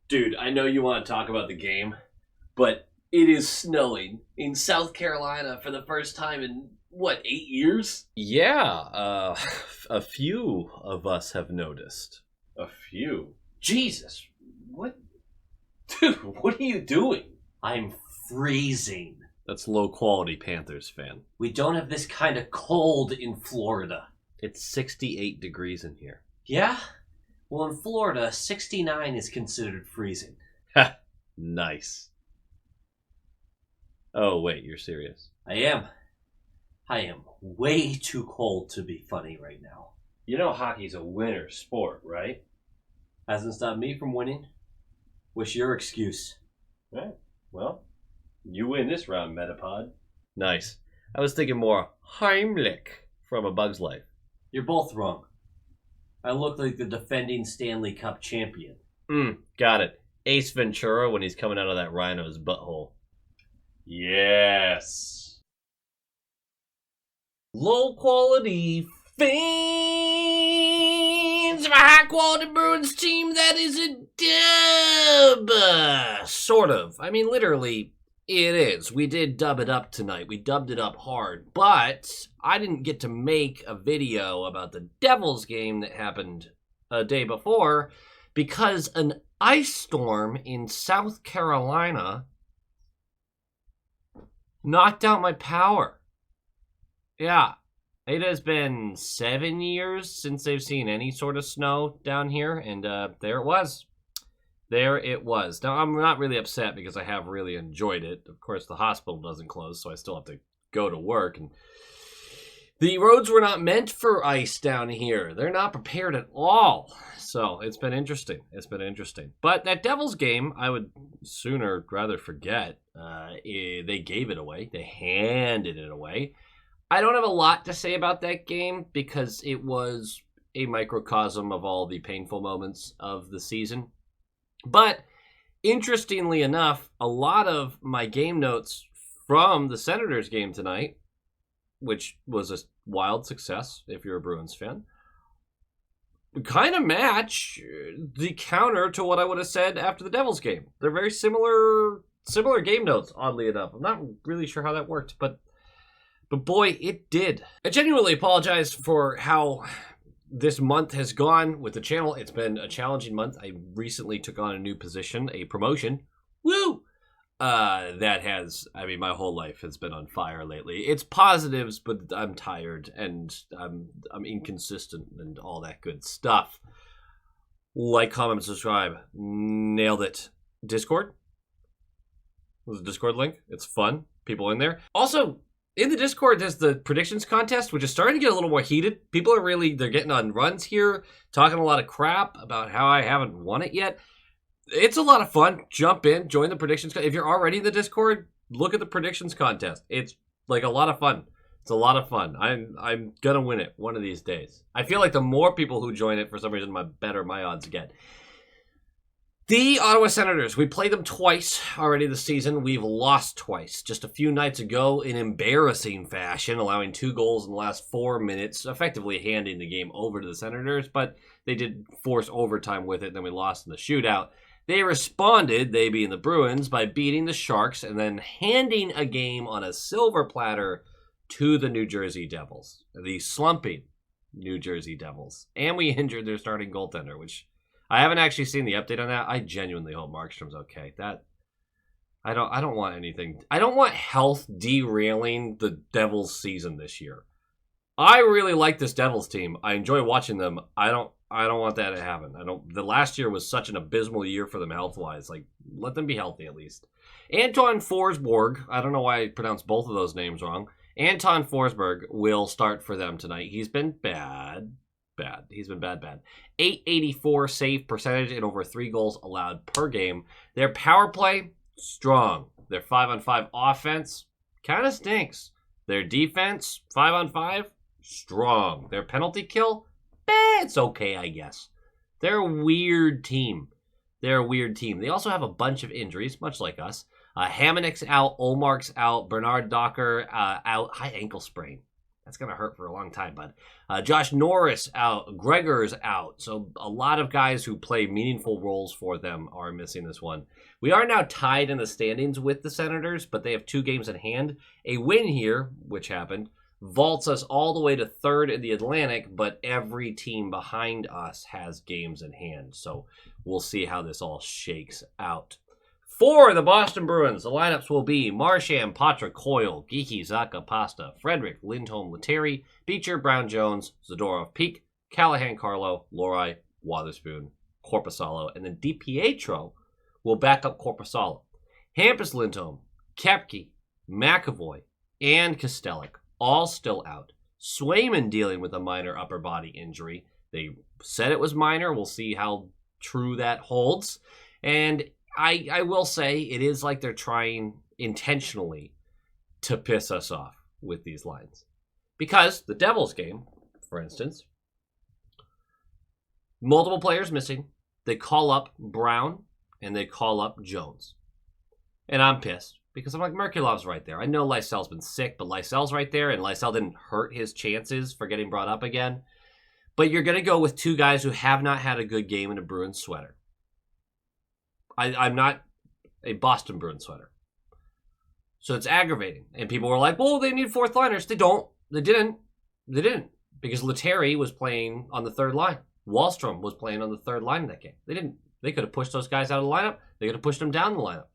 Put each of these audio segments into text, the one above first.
Dude, I know you want to talk about the game, but it is snowing in South Carolina for the first time in, what, 8 years? Yeah, a few of us have noticed. A few. Jesus, what? Dude, what are you doing? I'm freezing. That's low quality Panthers fan. We don't have this kind of cold in Florida. It's 68 degrees in here. Yeah? Well, in Florida, 69 is considered freezing. Ha! Nice. Oh, wait, you're serious? I am. I am way too cold to be funny right now. You know hockey's a winter sport, right? Hasn't stopped me from winning. What's your excuse? Right. Well, you win this round, Metapod. Nice. I was thinking more Heimlich from A Bug's Life. You're both wrong. I look like the defending Stanley Cup champion. Got it. Ace Ventura when he's coming out of that rhino's butthole. Yes. Low quality fans of a high quality Bruins team that is a dub. Sort of. I mean, literally, it is. We did dub it up tonight. We dubbed it up hard. But I didn't get to make a video about the Devils game that happened a day before because an ice storm in South Carolina knocked out my power. Yeah. It has been 7 years since they've seen any sort of snow down here, and there it was. There it was. Now, I'm not really upset because I have really enjoyed it. Of course, the hospital doesn't close, so I still have to go to work. And the roads were not meant for ice down here. They're not prepared at all. So it's been interesting. It's been interesting. But that Devils game, I would sooner rather forget. They gave it away. They handed it away. I don't have a lot to say about that game because it was a microcosm of all the painful moments of the season. But interestingly enough, a lot of my game notes from the Senators game tonight, which was a wild success if you're a Bruins fan, kind of match the counter to what I would have said after the Devils game. They're very similar game notes, oddly enough. I'm not really sure how that worked, but boy, it did. I genuinely apologize for how this month has gone with the channel. It's been a challenging month. I recently took on a new position, a promotion. Woo! That has, I mean, my whole life has been on fire lately. It's positives, but I'm tired and I'm inconsistent and all that good stuff. Like, comment, subscribe. Nailed it. Discord? There's a Discord link. It's fun. People in there. Also, in the Discord, there's the predictions contest, which is starting to get a little more heated. People are they're getting on runs here, talking a lot of crap about how I haven't won it yet. It's a lot of fun. Jump in, join the predictions. If you're already in the Discord, look at the predictions contest. It's like a lot of fun. It's a lot of fun. I'm gonna win it one of these days. I feel like the more people who join it, for some reason, the better my odds get. The Ottawa Senators, we played them twice already this season. We've lost twice. Just a few nights ago in embarrassing fashion, allowing 2 goals in the last 4 minutes, effectively handing the game over to the Senators, but they did force overtime with it, and then we lost in the shootout. They responded, they being the Bruins, by beating the Sharks and then handing a game on a silver platter to the New Jersey Devils, the slumping New Jersey Devils. And we injured their starting goaltender, which I haven't actually seen the update on that. I genuinely hope Markstrom's okay. I don't want anything. I don't want health derailing the Devils season this year. I really like this Devils team. I enjoy watching them. I don't want that to happen. The last year was such an abysmal year for them health-wise. Like, let them be healthy at least. Anton Forsberg, I don't know why I pronounced both of those names wrong. Anton Forsberg will start for them tonight. He's been bad. He's been bad. 884 save percentage and over 3 goals allowed per game. Their power play, strong. Their 5-on-5 offense kind of stinks. Their defense, 5-on-5, strong. Their penalty kill, it's okay, I guess. They're a weird team. They also have a bunch of injuries, much like us. Hamonic's out, Olmark's out, Bernard Docker out, high ankle sprain. That's going to hurt for a long time, bud. Josh Norris out. Gregor's out. So a lot of guys who play meaningful roles for them are missing this one. We are now tied in the standings with the Senators, but they have 2 games in hand. A win here, which happened, vaults us all the way to 3rd in the Atlantic, but every team behind us has games in hand. So we'll see how this all shakes out. For the Boston Bruins, the lineups will be Marchand, Patra, Coyle, Geeky, Zaka, Pasta, Frederick, Lindholm, Lettieri, Beecher, Brown, Jones, Zadorov, Peak, Callahan, Carlo, Lohrei, Wotherspoon, Korpisalo, and then DiPietro will back up Korpisalo. Hampus, Lindholm, Kepke, McAvoy, and Kostelic all still out. Swayman dealing with a minor upper body injury. They said it was minor. We'll see how true that holds. And I will say it is like they're trying intentionally to piss us off with these lines. Because the Devils game, for instance, multiple players missing. They call up Brown and they call up Jones. And I'm pissed because I'm like, Merkulov's right there. I know Lysel's been sick, but Lysel's right there, and Lysel didn't hurt his chances for getting brought up again. But you're going to go with 2 guys who have not had a good game in a Bruins sweater. I'm not a Boston Bruins sweater. So it's aggravating. And people were like, well, they need 4th liners. They don't. They didn't. They didn't. Because Lettieri was playing on the 3rd line. Wahlstrom was playing on the 3rd line in that game. They didn't. They could have pushed those guys out of the lineup. They could have pushed them down the lineup.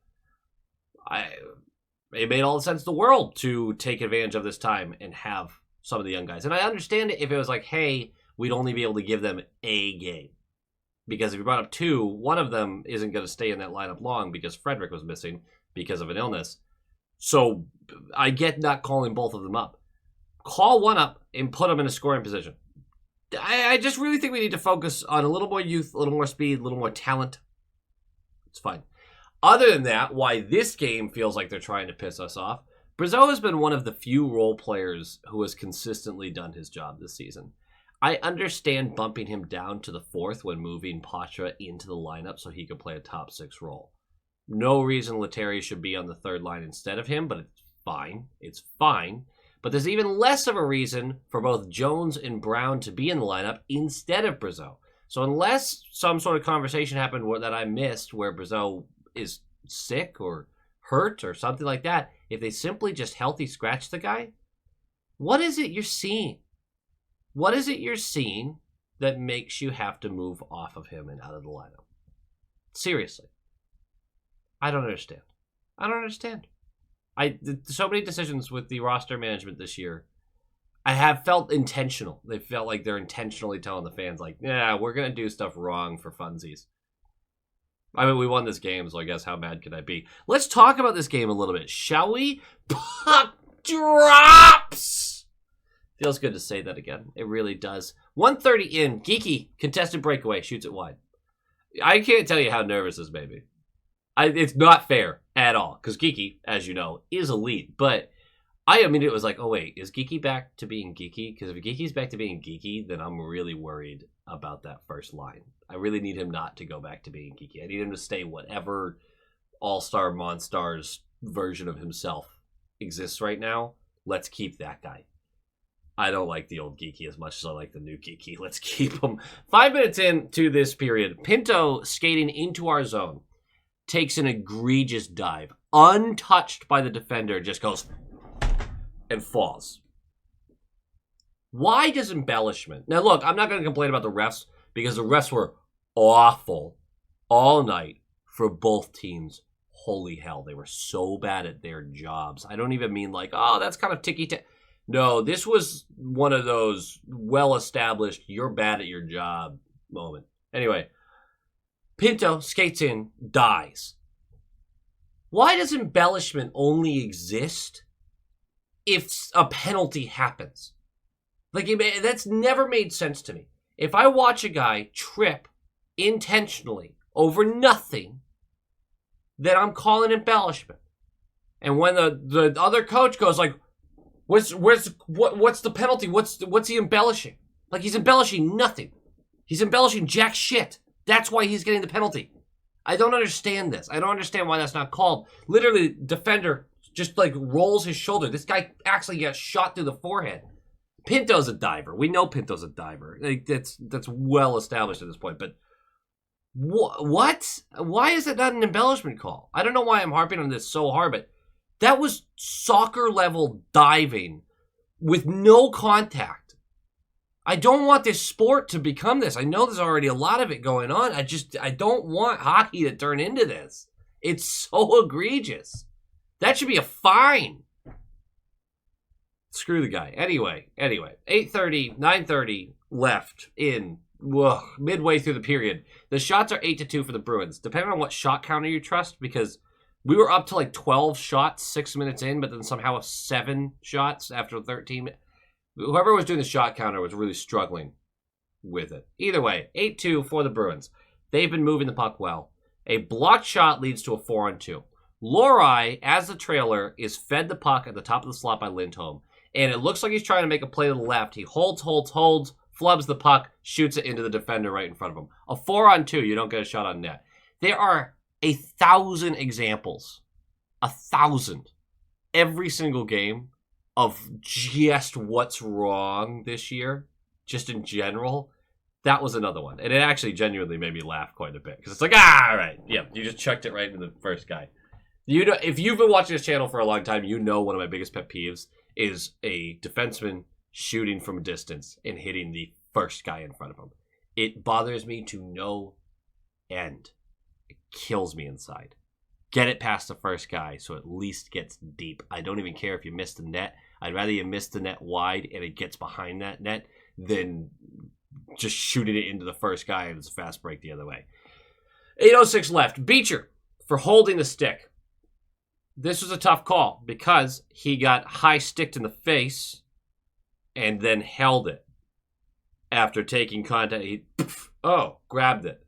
It made all the sense in the world to take advantage of this time and have some of the young guys. And I understand it if it was like, hey, we'd only be able to give them a game. Because if you brought up 2, one of them isn't going to stay in that lineup long because Frederick was missing because of an illness. So I get not calling both of them up. Call one up and put them in a scoring position. I just really think we need to focus on a little more youth, a little more speed, a little more talent. It's fine. Other than that, why this game feels like they're trying to piss us off, Brazeau has been one of the few role players who has consistently done his job this season. I understand bumping him down to the 4th when moving Patra into the lineup so he could play a top 6 role. No reason Lettieri should be on the 3rd line instead of him, but it's fine. It's fine. But there's even less of a reason for both Jones and Brown to be in the lineup instead of Brazeau. So unless some sort of conversation happened that I missed where Brazeau is sick or hurt or something like that, if they simply just healthy scratch the guy, what is it you're seeing? What is it you're seeing that makes you have to move off of him and out of the lineup? Seriously. I don't understand. I don't understand. So many decisions with the roster management this year, I have felt intentional. They felt like they're intentionally telling the fans, like, yeah, we're going to do stuff wrong for funsies. I mean, we won this game, so I guess how mad could I be? Let's talk about this game a little bit, shall we? Puck drops! Feels good to say that again. It really does. 1:30 in. Geeky, contested breakaway, shoots it wide. I can't tell you how nervous this made me. It's not fair at all, because Geeky, as you know, is elite. But I mean, it was like, oh, wait, is Geeky back to being Geeky? Because if Geeky's back to being Geeky, then I'm really worried about that first line. I really need him not to go back to being Geeky. I need him to stay whatever All-Star Monstars version of himself exists right now. Let's keep that guy. I don't like the old Geeky as much as I like the new Geeky. Let's keep him. 5 minutes into this period, Pinto skating into our zone takes an egregious dive. Untouched by the defender, just goes and falls. Why does embellishment... Now look, I'm not going to complain about the refs because the refs were awful all night for both teams. Holy hell, they were so bad at their jobs. I don't even mean like, oh, that's kind of ticky-tack. No, this was one of those well-established, you're bad at your job moment. Anyway, Pinto skates in, dies. Why does embellishment only exist if a penalty happens? Like, that's never made sense to me. If I watch a guy trip intentionally over nothing, then I'm calling embellishment. And when the other coach goes like, what's the penalty? What's he embellishing? Like, he's embellishing nothing. He's embellishing jack shit. That's why he's getting the penalty. I don't understand this. I don't understand why that's not called. Literally, defender just like rolls his shoulder. This guy actually got shot through the forehead. Pinto's a diver. We know Pinto's a diver. Like, that's well established at this point. But what? Why is it not an embellishment call? I don't know why I'm harping on this so hard, but that was soccer level diving with no contact. I don't want this sport to become this. I know there's already a lot of it going on. I don't want hockey to turn into this. It's so egregious. That should be a fine. Screw the guy. Anyway, 8:30, 9:30 left in midway through the period. The shots are 8-2 for the Bruins, depending on what shot counter you trust, because we were up to like 12 shots 6 minutes in, but then somehow 7 shots after 13. Whoever was doing the shot counter was really struggling with it. Either way, 8-2 for the Bruins. They've been moving the puck well. A blocked shot leads to a 4-on-2. Lohrei, as the trailer, is fed the puck at the top of the slot by Lindholm. And it looks like he's trying to make a play to the left. He holds, flubs the puck, shoots it into the defender right in front of him. A 4-on-2, you don't get a shot on net. There are 1,000 examples. 1,000. Every single game of just what's wrong this year, just in general. That was another one. And it actually genuinely made me laugh quite a bit. Because it's like, all right. Yeah, you just chucked it right into the first guy. You know, if you've been watching this channel for a long time, you know one of my biggest pet peeves is a defenseman shooting from a distance and hitting the first guy in front of him. It bothers me to no end. It kills me inside. Get it past the first guy so it at least gets deep. I don't even care if you miss the net. I'd rather you miss the net wide and it gets behind that net than just shooting it into the first guy and it's a fast break the other way. 8:06 left. Beecher for holding the stick. This was a tough call because he got high sticked in the face and then held it after taking contact. He grabbed it.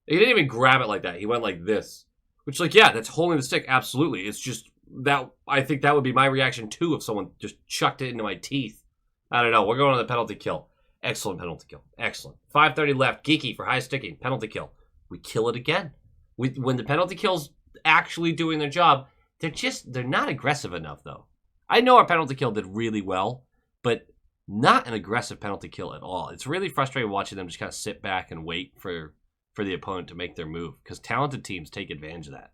He didn't even grab it like that. He went like this. Which, like, yeah, that's holding the stick. Absolutely. It's just that I think that would be my reaction, too, if someone just chucked it into my teeth. I don't know. We're going on the penalty kill. Excellent penalty kill. Excellent. 5:30 left. Geeky for high sticking. Penalty kill. We kill it again. When the penalty kill's actually doing their job, they're not aggressive enough, though. I know our penalty kill did really well, but not an aggressive penalty kill at all. It's really frustrating watching them just kind of sit back and wait for the opponent to make their move, because talented teams take advantage of that.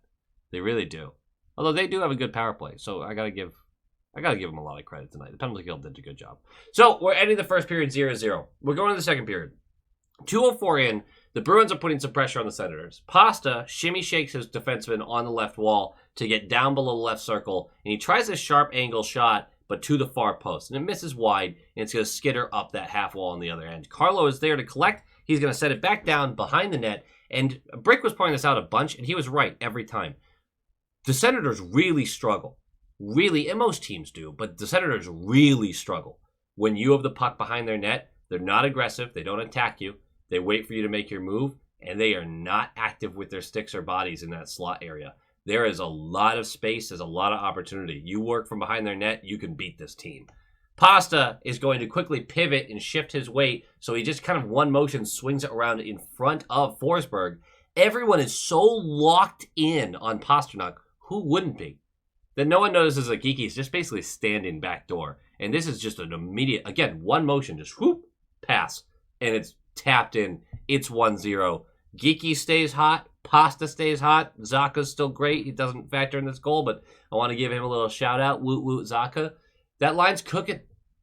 They really do. Although they do have a good power play, so I gotta give them a lot of credit tonight. The penalty kill did a good job. So we're ending the first period 0-0. We're going to the second period. 2:04 in, the Bruins are putting some pressure on the Senators. Pasta shimmy shakes his defenseman on the left wall to get down below the left circle, and he tries a sharp angle shot, but to the far post, and it misses wide, and it's going to skitter up that half wall on the other end. Carlo is there to collect. He's going to set it back down behind the net. And Brick was pointing this out a bunch, and he was right every time. The Senators really struggle. Really, and most teams do, but the Senators really struggle. When you have the puck behind their net, they're not aggressive. They don't attack you. They wait for you to make your move, and they are not active with their sticks or bodies in that slot area. There is a lot of space. There's a lot of opportunity. You work from behind their net, you can beat this team. Pasta is going to quickly pivot and shift his weight, so he just kind of one motion swings it around in front of Forsberg. Everyone is so locked in on Pasternak. Who wouldn't be? That no one notices that Geeky's just basically standing back door. And this is just an immediate, again, one motion, just whoop, pass. And it's tapped in. It's 1-0. Geeky stays hot. Pasta stays hot. Zaka's still great. He doesn't factor in this goal, but I want to give him a little shout out. Woot woot Zaka. That line's cooking.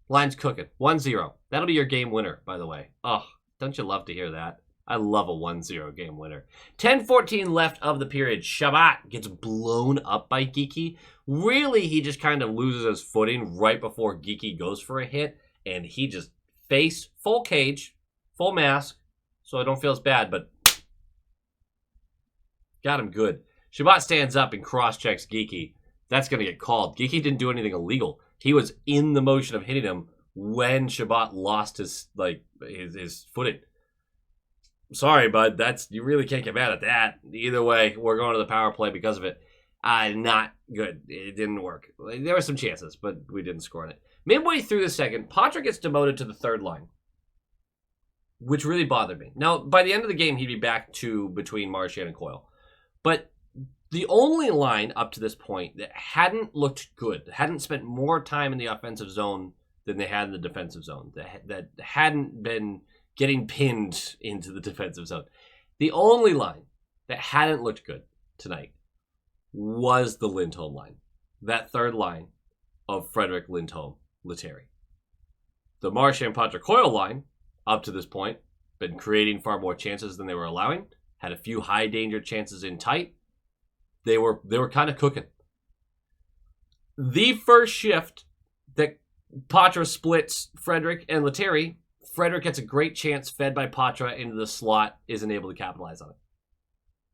Line's cooking. 1-0. That'll be your game winner, by the way. Oh, don't you love to hear that? I love a 1-0 game winner. 10:14 left of the period. Shabbat gets blown up by Geeky. Really, he just kind of loses his footing right before Geeky goes for a hit, and he just face, full cage, full mask, so I don't feel as bad, but got him good. Shabbat stands up and cross-checks Geeky. That's going to get called. Geeky didn't do anything illegal. He was in the motion of hitting him when Shabbat lost his footing. Sorry, bud. You really can't get mad at that. Either way, we're going to the power play because of it. Not good. It didn't work. There were some chances, but we didn't score on it. Midway through the second, Patra gets demoted to the third line, which really bothered me. Now, by the end of the game, he'd be back to between Marchand and Coyle. But the only line up to this point that hadn't looked good, hadn't spent more time in the offensive zone than they had in the defensive zone, that hadn't been getting pinned into the defensive zone. The only line that hadn't looked good tonight was the Lindholm line. That third line of Frederick, Lindholm, Lettieri. The Marchand, Patrick Coyle line, up to this point, been creating far more chances than they were allowing. Had a few high danger chances in tight. They were kind of cooking. The first shift that Patra splits Frederick and Lettieri, Frederick gets a great chance fed by Patra into the slot, isn't able to capitalize on it.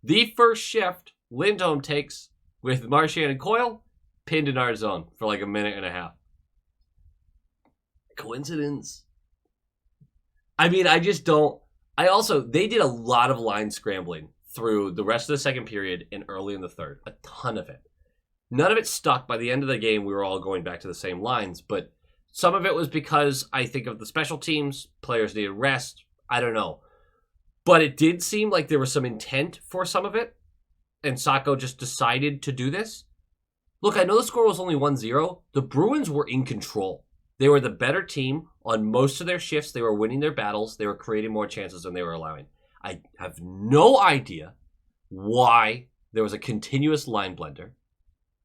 The first shift Lindholm takes with Marchand and Coyle, pinned in our zone for like a minute and a half. Coincidence? I mean, I just don't. They did a lot of line scrambling through the rest of the second period and early in the third. A ton of it. None of it stuck. By the end of the game, we were all going back to the same lines, but some of it was because I think of the special teams, players needed rest. I don't know. But it did seem like there was some intent for some of it, and Sacco just decided to do this. Look, I know the score was only 1-0. The Bruins were in control. They were the better team on most of their shifts. They were winning their battles. They were creating more chances than they were allowing. I have no idea why there was a continuous line blender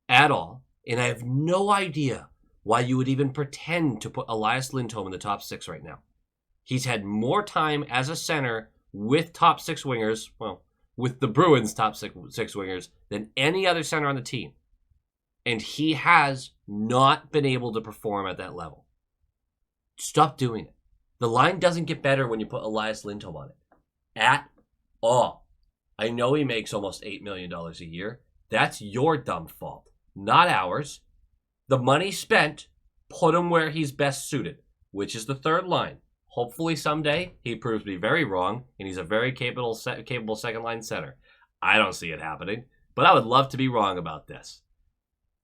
at all, and I have no idea why you would even pretend to put Elias Lindholm in the top six right now. He's had more time as a center with top six wingers, well, with the Bruins' top six wingers, than any other center on the team. And he has not been able to perform at that level. Stop doing it. The line doesn't get better when you put Elias Lindholm on it. At all. I know he makes almost $8 million a year. That's your dumb fault, not ours. The money spent, put him where he's best suited, which is the third line. Hopefully someday he proves to be very wrong, and he's a very capable second-line center. I don't see it happening, but I would love to be wrong about this.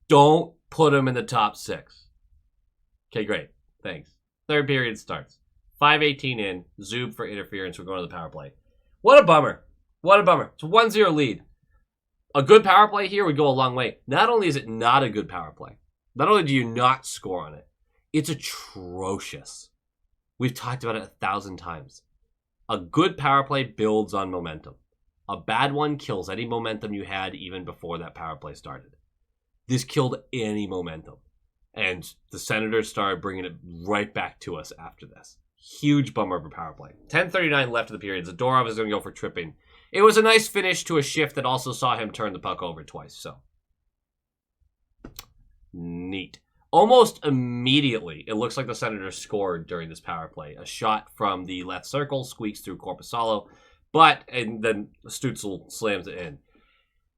Don't put him in the top six. Okay, great. Thanks. Third period starts. 5:18 in. Zub for interference. We're going to the power play. What a bummer. What a bummer. It's a 1-0 lead. A good power play here would go a long way. Not only is it not a good power play, not only do you not score on it, it's atrocious. We've talked about it 1,000 times. A good power play builds on momentum. A bad one kills any momentum you had even before that power play started. This killed any momentum. And the Senators started bringing it right back to us after this. Huge bummer of a power play. 10:39 left of the period. Zadorov is going to go for tripping. It was a nice finish to a shift that also saw him turn the puck over twice. So, neat. Almost immediately, it looks like the Senators scored during this power play. A shot from the left circle squeaks through Korpisalo, and then Stützle slams it in.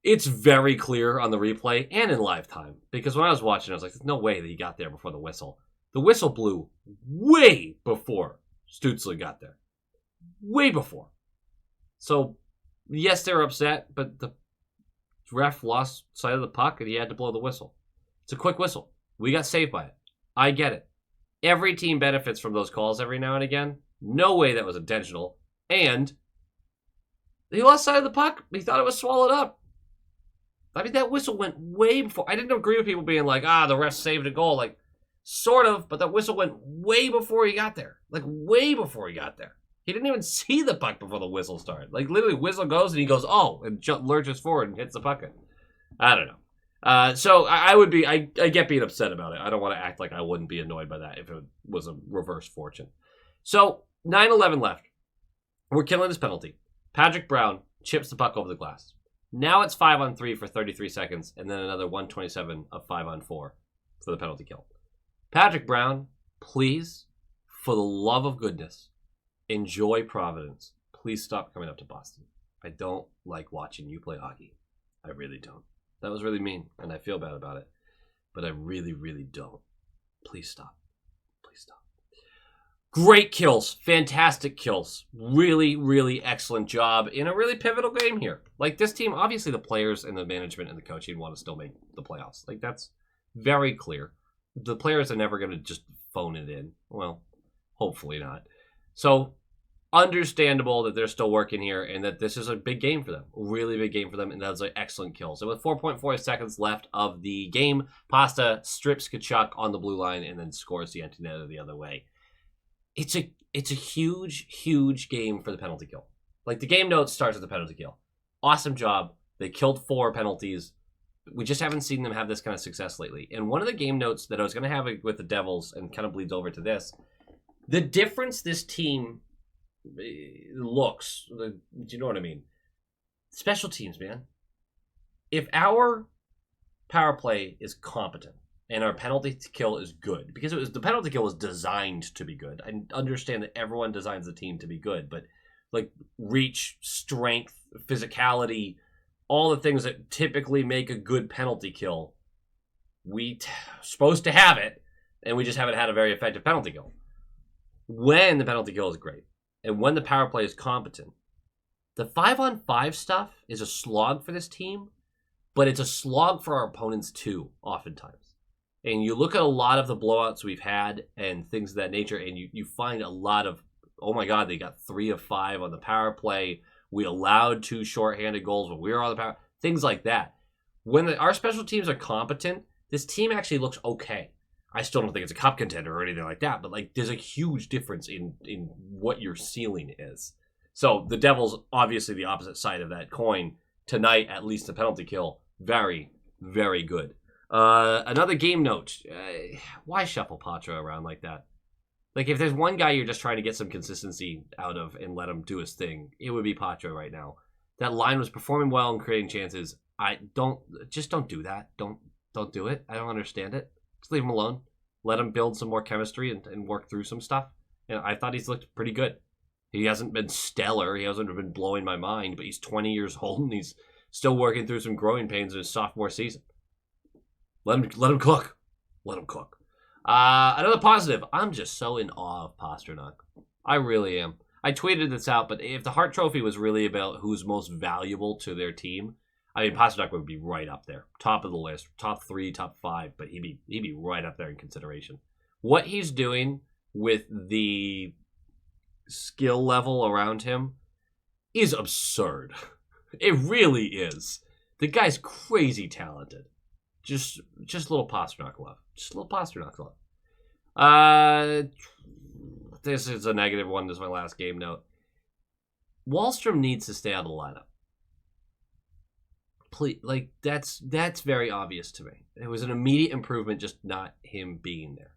It's very clear on the replay and in live time, because when I was watching, I was like, there's no way that he got there before the whistle. The whistle blew way before Stützle got there. Way before. So, yes, they were upset, but the ref lost sight of the puck and he had to blow the whistle. It's a quick whistle. We got saved by it. I get it. Every team benefits from those calls every now and again. No way that was intentional. And he lost sight of the puck. He thought it was swallowed up. I mean, that whistle went way before. I didn't agree with people being like, the ref saved a goal. Like, sort of, but that whistle went way before he got there. Like, way before he got there. He didn't even see the puck before the whistle started. Like, literally, whistle goes and he goes, and lurches forward and hits the puck in. I don't know. So I get being upset about it. I don't want to act like I wouldn't be annoyed by that if it was a reverse fortune. So 9:11 left. We're killing this penalty. Patrick Brown chips the puck over the glass. Now it's 5-on-3 for 33 seconds, and then another 1:27 of 5-on-4 for the penalty kill. Patrick Brown, please, for the love of goodness, enjoy Providence. Please stop coming up to Boston. I don't like watching you play hockey. I really don't. That was really mean, and I feel bad about it. But I really, really don't. Please stop. Please stop. Great kills. Fantastic kills. Really, really excellent job in a really pivotal game here. Like, this team, obviously the players and the management and the coaching want to still make the playoffs. Like, that's very clear. The players are never going to just phone it in. Well, hopefully not. So, understandable that they're still working here and that this is a big game for them. Really big game for them, and that's an excellent kill. So with 4.4 seconds left of the game, Pasta strips Kachuk on the blue line and then scores the empty netter the other way. It's a huge game for the penalty kill. Like, the game note starts with the penalty kill. Awesome job. They killed 4 penalties. We just haven't seen them have this kind of success lately. And one of the game notes that I was going to have with the Devils, and kind of bleeds over to this, the difference this team looks, do you know what I mean? Special teams, man. If our power play is competent and our penalty kill is good, because the penalty kill was designed to be good. I understand that everyone designs the team to be good, but like reach, strength, physicality, all the things that typically make a good penalty kill, supposed to have it, and we just haven't had a very effective penalty kill. When the penalty kill is great, and when the power play is competent, the 5-on-5 stuff is a slog for this team, but it's a slog for our opponents too, oftentimes. And you look at a lot of the blowouts we've had and things of that nature, and you find a lot of, oh my God, they got 3 of 5 on the power play. We allowed 2 shorthanded goals when we were on the power. Things like that. When our special teams are competent, this team actually looks okay. I still don't think it's a cup contender or anything like that, but like there's a huge difference in what your ceiling is. So the Devils, obviously the opposite side of that coin. Tonight, at least the penalty kill, very, very good. Another game note. Why shuffle Patra around like that? Like, if there's one guy you're just trying to get some consistency out of and let him do his thing, it would be Patra right now. That line was performing well and creating chances. Don't do that. Don't do it. I don't understand it. Just leave him alone. Let him build some more chemistry and work through some stuff. And I thought he's looked pretty good. He hasn't been stellar. He hasn't been blowing my mind, but he's 20 years old and he's still working through some growing pains in his sophomore season. Let him cook. Let him cook. Another positive. I'm just so in awe of Pastrnak. I really am. I tweeted this out, but if the Hart Trophy was really about who's most valuable to their team, I mean, Pastrnak would be right up there. Top of the list. Top 3, top 5, but he'd be right up there in consideration. What he's doing with the skill level around him is absurd. It really is. The guy's crazy talented. Just a little Pastrnak love. Just a little Pastrnak love. This is a negative one. This is my last game note. Wallstrom needs to stay out of the lineup. Please, like, that's very obvious to me. It was an immediate improvement, just not him being there.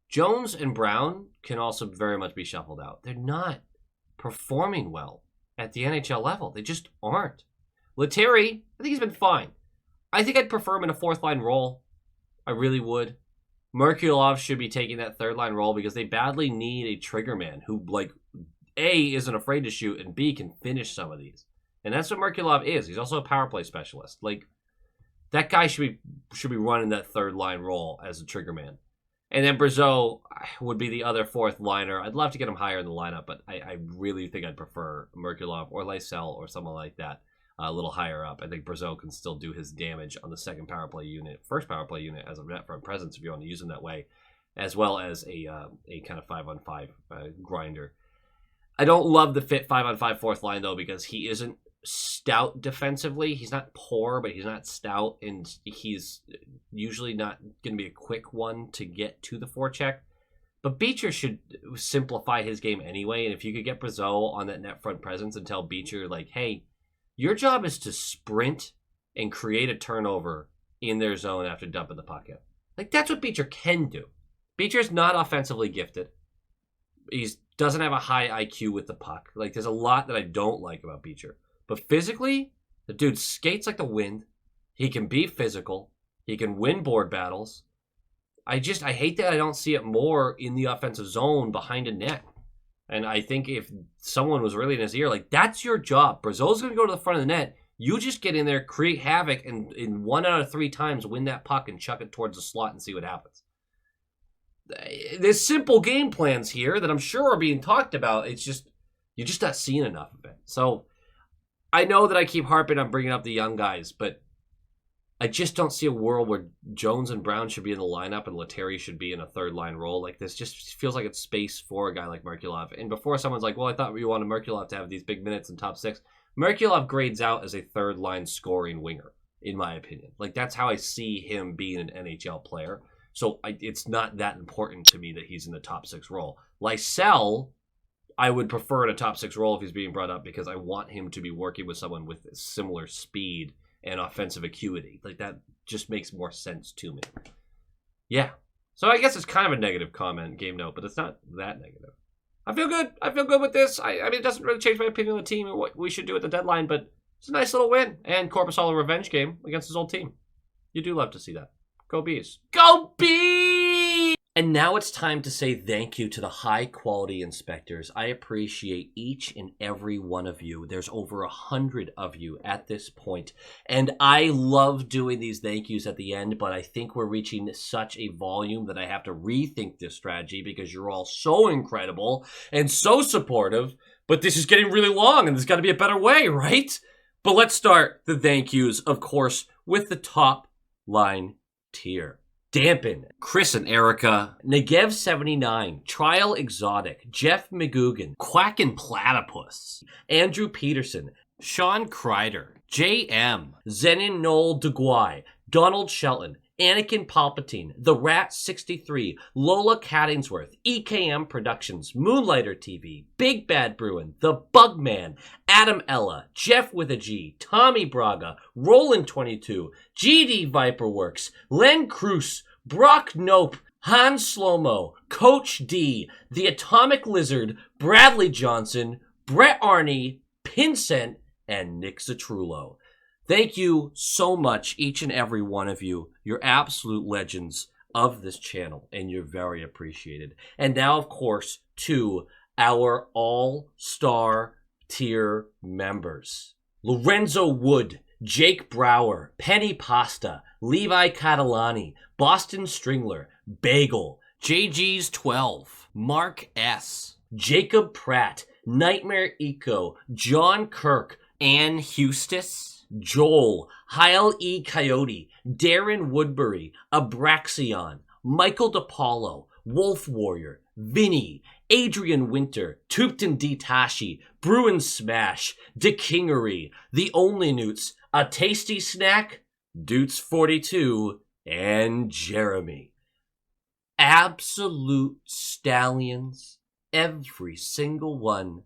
Jones and Brown can also very much be shuffled out. They're not performing well at the NHL level. They just aren't. Lettieri, I think he's been fine. I think I'd prefer him in a 4th-line role. I really would. Merkulov should be taking that 3rd-line role because they badly need a trigger man who, like, A, isn't afraid to shoot, and B, can finish some of these. And that's what Merkulov is. He's also a power play specialist. Like, that guy should be running that 3rd-line role as a trigger man. And then Brazeau would be the other 4th liner. I'd love to get him higher in the lineup, but I really think I'd prefer Merkulov or Lysell or someone like that. A little higher up. I think Brazeau can still do his damage on the 2nd power play unit, 1st power play unit as a net front presence if you want to use him that way, as well as a kind of 5-on-5 grinder. I don't love the fit 5-on-5 4th line though because he isn't stout defensively. He's not poor, but he's not stout, and he's usually not going to be a quick one to get to the forecheck. But Beecher should simplify his game anyway, and if you could get Brazeau on that net front presence and tell Beecher, like, hey, your job is to sprint and create a turnover in their zone after dumping the puck in. Like, that's what Beecher can do. Beecher's not offensively gifted. He doesn't have a high IQ with the puck. Like, there's a lot that I don't like about Beecher. But physically, the dude skates like the wind. He can be physical. He can win board battles. I hate that I don't see it more in the offensive zone behind a net. And I think if someone was really in his ear, like, that's your job. Brazeau's going to go to the front of the net. You just get in there, create havoc, and in 1 out of 3 times win that puck and chuck it towards the slot and see what happens. There's simple game plans here that I'm sure are being talked about. It's just, you're just not seeing enough of it. So I know that I keep harping on bringing up the young guys, but I just don't see a world where Jones and Brown should be in the lineup and Letary should be in a third-line role. Like, this just feels like it's space for a guy like Merkulov. And before someone's like, well, I thought we wanted Merkulov to have these big minutes in top six. Merkulov grades out as a third-line scoring winger, in my opinion. Like, that's how I see him being an NHL player. So it's not that important to me that he's in the top six role. Lysell, I would prefer in a top six role if he's being brought up because I want him to be working with someone with similar speed and offensive acuity. Like, that just makes more sense to me. Yeah. So I guess it's kind of a negative comment, game note, but it's not that negative. I feel good. I feel good with this. I mean, it doesn't really change my opinion on the team and what we should do at the deadline, but it's a nice little win. And Korpisalo revenge game against his old team. You do love to see that. Go Bees. Go Bees! And now it's time to say thank you to the high-quality inspectors. I appreciate each and every one of you. There's over 100 of you at this point. And I love doing these thank yous at the end, but I think we're reaching such a volume that I have to rethink this strategy because you're all so incredible and so supportive. But this is getting really long, and there's got to be a better way, right? But let's start the thank yous, of course, with the top line tier. Dampen, Chris and Erica, Negev79, Trial Exotic, Jeff McGugan, Quackin' Platypus, Andrew Peterson, Sean Kreider, JM, Zenon Noel DeGuy, Donald Shelton, Anakin Palpatine, The Rat 63, Lola Cattingsworth, EKM Productions, Moonlighter TV, Big Bad Bruin, The Bugman, Adam Ella, Jeff with a G, Tommy Braga, Roland 22, GD Viperworks, Len Cruz, Brock Nope, Han Slomo, Coach D, The Atomic Lizard, Bradley Johnson, Brett Arney, Pincent, and Nick Zatrullo. Thank you so much, each and every one of you. You're absolute legends of this channel, and you're very appreciated. And now, of course, to our all-star tier members. Lorenzo Wood, Jake Brower, Penny Pasta, Levi Catalani, Boston Stringler, Bagel, JG's 12, Mark S., Jacob Pratt, Nightmare Eco, John Kirk, Ann Hustis, Joel, Heil E. Coyote, Darren Woodbury, Abraxion, Michael DePaulo, Wolf Warrior, Vinny, Adrian Winter, Tupton D. Tashi, Bruin Smash, DeKingery, The Only Newts, A Tasty Snack, Dutes 42, and Jeremy. Absolute stallions, every single one.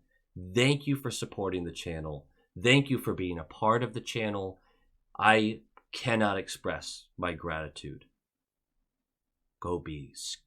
Thank you for supporting the channel. Thank you for being a part of the channel. I cannot express my gratitude. Go Bees.